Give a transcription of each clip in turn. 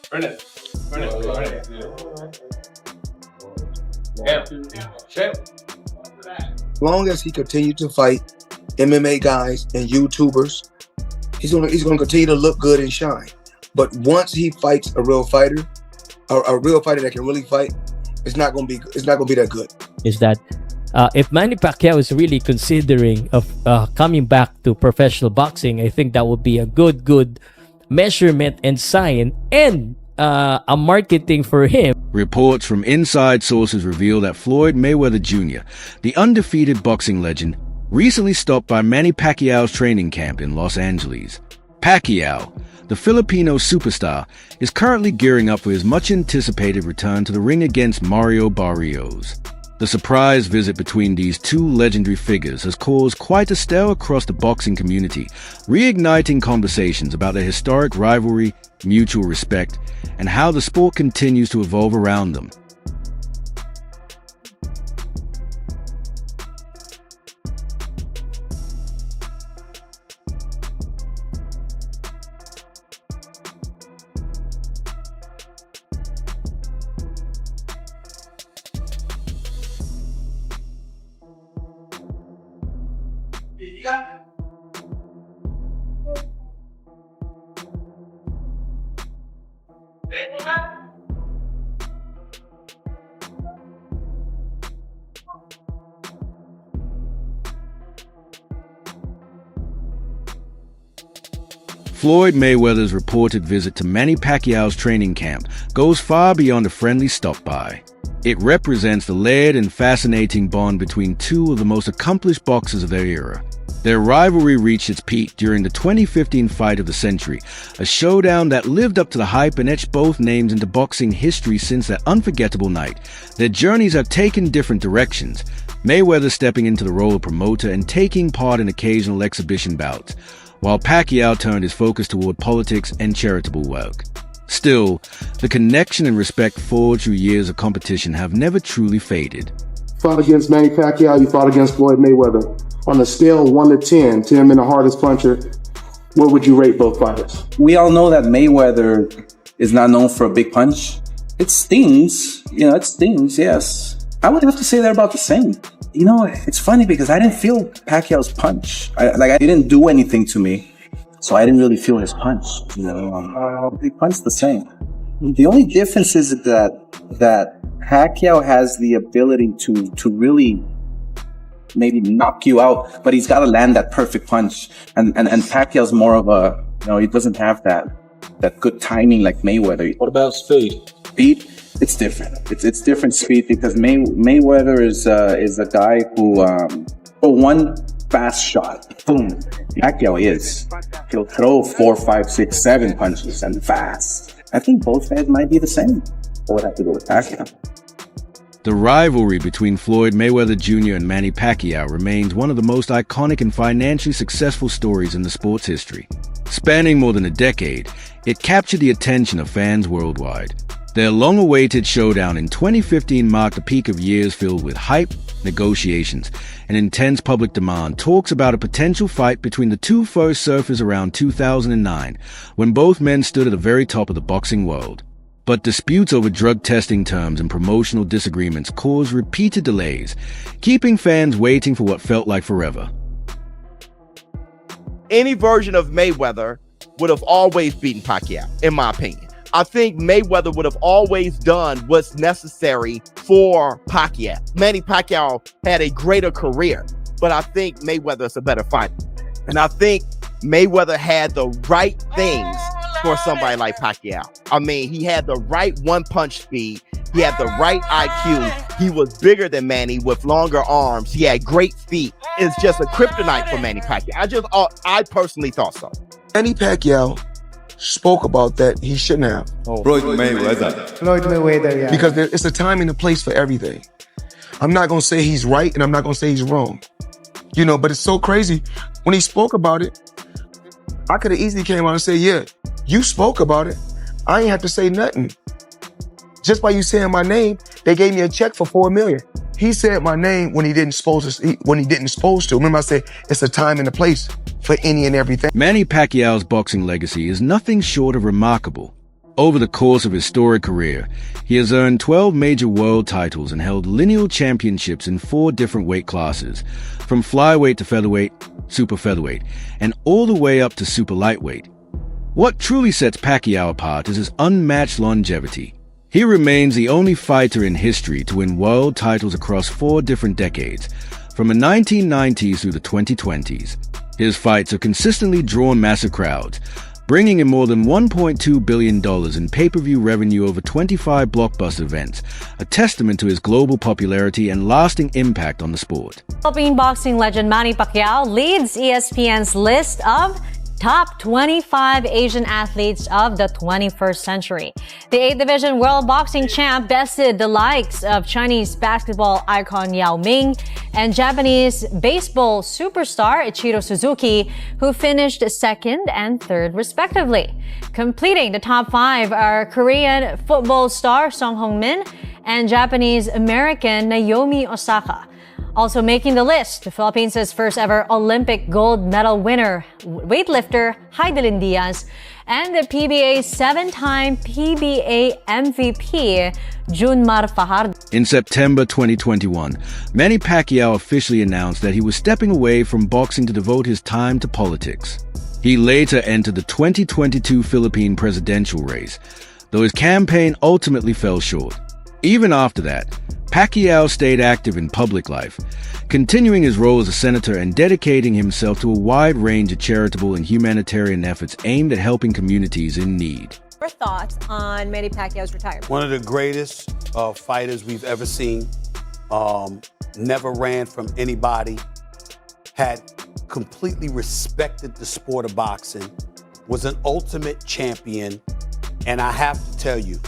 Burn it. Burn it. Burn it. Yeah. As long as he continues to fight MMA guys and YouTubers, he's gonna continue to look good and shine. But once he fights a real fighter, a real fighter that can really fight, it's not gonna be that good. Is that if Manny Pacquiao is really considering of coming back to professional boxing, I think that would be a good measurement and sign and a marketing for him. Reports from inside sources reveal that Floyd Mayweather Jr., the undefeated boxing legend, recently stopped by Manny Pacquiao's training camp in Los Angeles. Pacquiao, the Filipino superstar, is currently gearing up for his much-anticipated return to the ring against Mario Barrios. The surprise visit between these two legendary figures has caused quite a stir across the boxing community, reigniting conversations about their historic rivalry, mutual respect, and how the sport continues to evolve around them. Floyd Mayweather's reported visit to Manny Pacquiao's training camp goes far beyond a friendly stop-by. It represents the layered and fascinating bond between two of the most accomplished boxers of their era. Their rivalry reached its peak during the 2015 fight of the century, a showdown that lived up to the hype and etched both names into boxing history since that unforgettable night. Their journeys have taken different directions, Mayweather stepping into the role of promoter and taking part in occasional exhibition bouts, while Pacquiao turned his focus toward politics and charitable work. Still, the connection and respect forged through years of competition have never truly faded. Fought against Manny Pacquiao, you fought against Floyd Mayweather. On a scale of 1 to 10, 10 being the hardest puncher, what would you rate both fighters? We all know that Mayweather is not known for a big punch. It stings, it stings, yes. I would have to say they're about the same. It's funny because I didn't feel Pacquiao's punch. I didn't do anything to me, so I didn't really feel his punch. He punched the same. The only difference is that Pacquiao has the ability to really maybe knock you out, but he's got to land that perfect punch. And Pacquiao's more of a, he doesn't have that good timing like Mayweather. What about speed? Speed? It's different. It's different speed because Mayweather is a guy who for one fast shot, boom. Pacquiao he'll throw 4, 5, 6, 7 punches and fast. I think both guys might be the same. I would have to go with Pacquiao. The rivalry between Floyd Mayweather Jr. and Manny Pacquiao remains one of the most iconic and financially successful stories in the sport's history. Spanning more than a decade, it captured the attention of fans worldwide. Their long-awaited showdown in 2015 marked a peak of years filled with hype, negotiations, and intense public demand. Talks about a potential fight between the two foes surfaced around 2009, when both men stood at the very top of the boxing world. But disputes over drug testing terms and promotional disagreements caused repeated delays, keeping fans waiting for what felt like forever. Any version of Mayweather would have always beaten Pacquiao, in my opinion. I think Mayweather would have always done what's necessary for Pacquiao. Manny Pacquiao had a greater career, but I think Mayweather is a better fighter. And I think Mayweather had the right things for somebody like Pacquiao. I mean, he had the right one-punch speed. He had the right IQ. He was bigger than Manny with longer arms. He had great feet. It's just a kryptonite for Manny Pacquiao. I personally thought so. Manny Pacquiao spoke about that he shouldn't have. Floyd Mayweather. Floyd Mayweather, yeah. Because it's a time and a place for everything. I'm not going to say he's right and I'm not going to say he's wrong. But it's so crazy. When he spoke about it, I could have easily came out and said, yeah, you spoke about it. I ain't have to say nothing. Just by you saying my name, they gave me a check for $4 million. He said my name when he didn't supposed to. Remember I said it's a time and a place for any and everything. Manny Pacquiao's boxing legacy is nothing short of remarkable. Over the course of his storied career, he has earned 12 major world titles and held lineal championships in 4 different weight classes, from flyweight to featherweight, super featherweight, and all the way up to super lightweight. What truly sets Pacquiao apart is his unmatched longevity. He remains the only fighter in history to win world titles across 4 different decades, from the 1990s through the 2020s. His fights have consistently drawn massive crowds, bringing in more than $1.2 billion in pay-per-view revenue over 25 blockbuster events, a testament to his global popularity and lasting impact on the sport. Philippine boxing legend Manny Pacquiao leads ESPN's list of top 25 Asian athletes of the 21st century. The 8th Division World Boxing Champ bested the likes of Chinese basketball icon Yao Ming and Japanese baseball superstar Ichiro Suzuki, who finished 2nd and 3rd respectively. Completing the top 5 are Korean football star Song Hong-min and Japanese-American Naomi Osaka. Also making the list, the Philippines' first ever Olympic gold medal winner, weightlifter Heidelin Diaz, and the PBA's 7-time PBA MVP, Junmar Fajardo. In September 2021, Manny Pacquiao officially announced that he was stepping away from boxing to devote his time to politics. He later entered the 2022 Philippine presidential race, though his campaign ultimately fell short. Even after that, Pacquiao stayed active in public life, continuing his role as a senator and dedicating himself to a wide range of charitable and humanitarian efforts aimed at helping communities in need. Your thoughts on Manny Pacquiao's retirement? One of the greatest fighters we've ever seen. Never ran from anybody. Had completely respected the sport of boxing. Was an ultimate champion. And I have to tell you,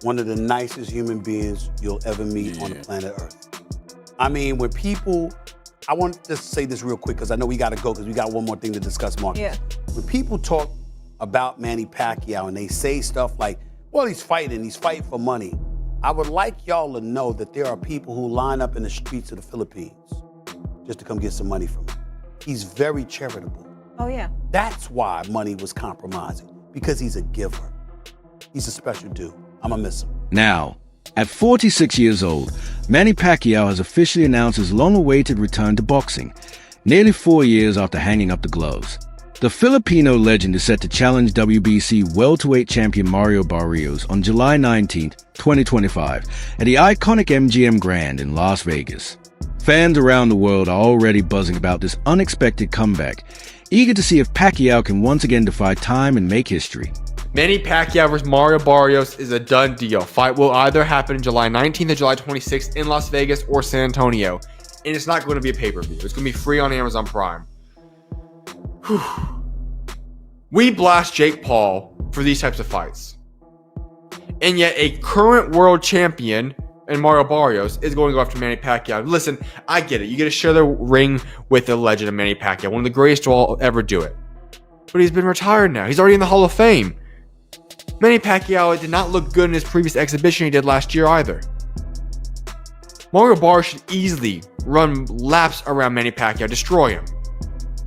one of the nicest human beings you'll ever meet on the planet Earth. I mean, when people, I want to just say this real quick because I know we got to go because we got one more thing to discuss, Mark. Yeah. When people talk about Manny Pacquiao and they say stuff like, well, he's fighting for money. I would like y'all to know that there are people who line up in the streets of the Philippines just to come get some money from him. He's very charitable. Oh, yeah. That's why money was compromising, because he's a giver. He's a special dude. I'm gonna miss him. Now, at 46 years old, Manny Pacquiao has officially announced his long-awaited return to boxing, nearly 4 years after hanging up the gloves. The Filipino legend is set to challenge WBC welterweight champion Mario Barrios on July 19, 2025, at the iconic MGM Grand in Las Vegas. Fans around the world are already buzzing about this unexpected comeback, eager to see if Pacquiao can once again defy time and make history. Manny Pacquiao vs. Mario Barrios is a done deal. Fight will either happen July 19th or July 26th in Las Vegas or San Antonio. And it's not going to be a pay-per-view. It's going to be free on Amazon Prime. Whew. We blast Jake Paul for these types of fights. And yet a current world champion and Mario Barrios is going to go after Manny Pacquiao. Listen, I get it. You get to share the ring with the legend of Manny Pacquiao, one of the greatest to all ever do it. But he's been retired now. He's already in the Hall of Fame. Manny Pacquiao did not look good in his previous exhibition he did last year either. Mario Barrios should easily run laps around Manny Pacquiao, destroy him.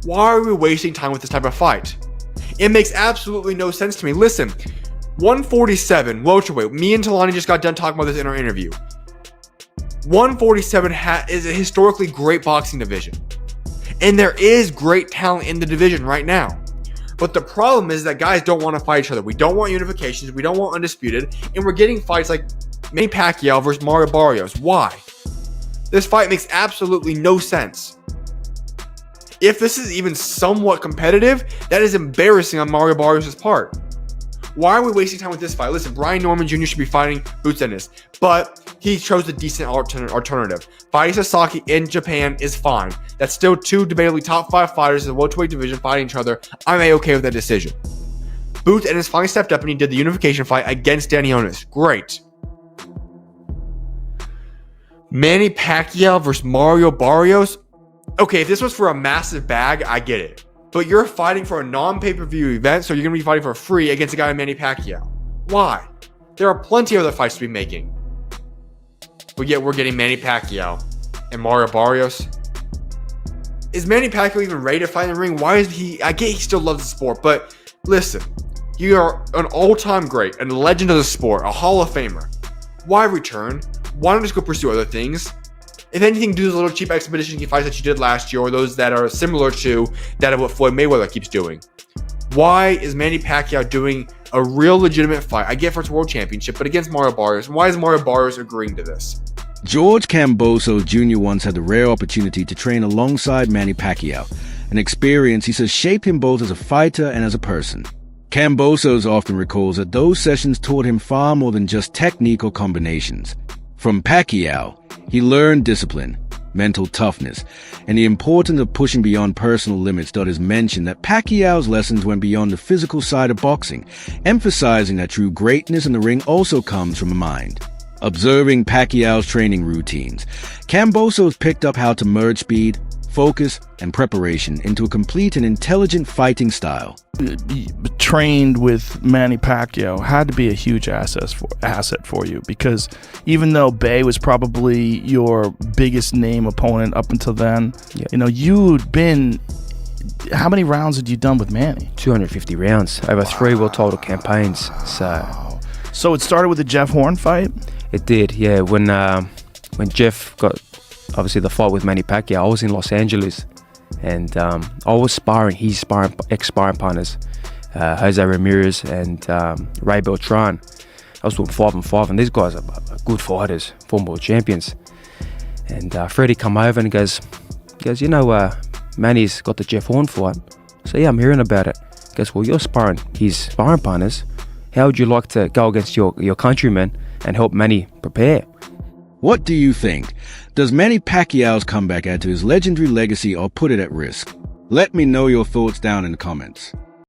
Why are we wasting time with this type of fight? It makes absolutely no sense to me. Listen, 147 welterweight. Me and Talani just got done talking about this in our interview. 147 is a historically great boxing division. And there is great talent in the division right now. But the problem is that guys don't want to fight each other. We don't want unifications. We don't want undisputed. And we're getting fights like Manny Pacquiao versus Mario Barrios. Why? This fight makes absolutely no sense. If this is even somewhat competitive, that is embarrassing on Mario Barrios' part. Why are we wasting time with this fight? Listen, Brian Norman Jr. should be fighting Boots Ennis, but he chose a decent alternative. Fighting Sasaki in Japan is fine. That's still 2 debatably top 5 fighters in the welterweight division fighting each other. I'm A-okay with that decision. Boots Ennis finally stepped up and he did the unification fight against Danny Onis. Great. Manny Pacquiao versus Mario Barrios. Okay, if this was for a massive bag, I get it. But you're fighting for a non-pay-per-view event, so you're going to be fighting for free against a guy like Manny Pacquiao. Why? There are plenty of other fights to be making. But yet we're getting Manny Pacquiao and Mario Barrios. Is Manny Pacquiao even ready to fight in the ring? Why is he? I get he still loves the sport, but listen. You are an all-time great, a legend of the sport, a Hall of Famer. Why return? Why not just go pursue other things? If anything, do those little cheap expedition fights that you did last year, or those that are similar to that of what Floyd Mayweather keeps doing. Why is Manny Pacquiao doing a real legitimate fight? I get for its world championship, but against Mario Barrios. Why is Mario Barrios agreeing to this? George Kambosos Jr. once had the rare opportunity to train alongside Manny Pacquiao, an experience he says shaped him both as a fighter and as a person. Kambosos often recalls that those sessions taught him far more than just technique or combinations. From Pacquiao, he learned discipline, mental toughness, and the importance of pushing beyond personal limits. Is mentioned that Pacquiao's lessons went beyond the physical side of boxing, emphasizing that true greatness in the ring also comes from the mind. Observing Pacquiao's training routines, Kambosos picked up how to merge speed, focus, and preparation into a complete and intelligent fighting style. Trained with Manny Pacquiao had to be a huge asset for you, because even though Bay was probably your biggest name opponent up until then, you'd been. How many rounds had you done with Manny? 250 rounds over 3 world title campaigns. So it started with the Jeff Horn fight? It did, yeah. When Jeff got obviously the fight with Manny Pacquiao, I was in Los Angeles, and I was sparring his ex-sparring partners, Jose Ramirez and Ray Beltran. I was doing 5-on-5, and these guys are good fighters, former world champions. And Freddie come over and goes, Manny's got the Jeff Horn fight. So yeah, I'm hearing about it. He goes, well, you're sparring his sparring partners. How would you like to go against your countrymen and help Manny prepare? What do you think? Does Manny Pacquiao's comeback add to his legendary legacy or put it at risk? Let me know your thoughts down in the comments.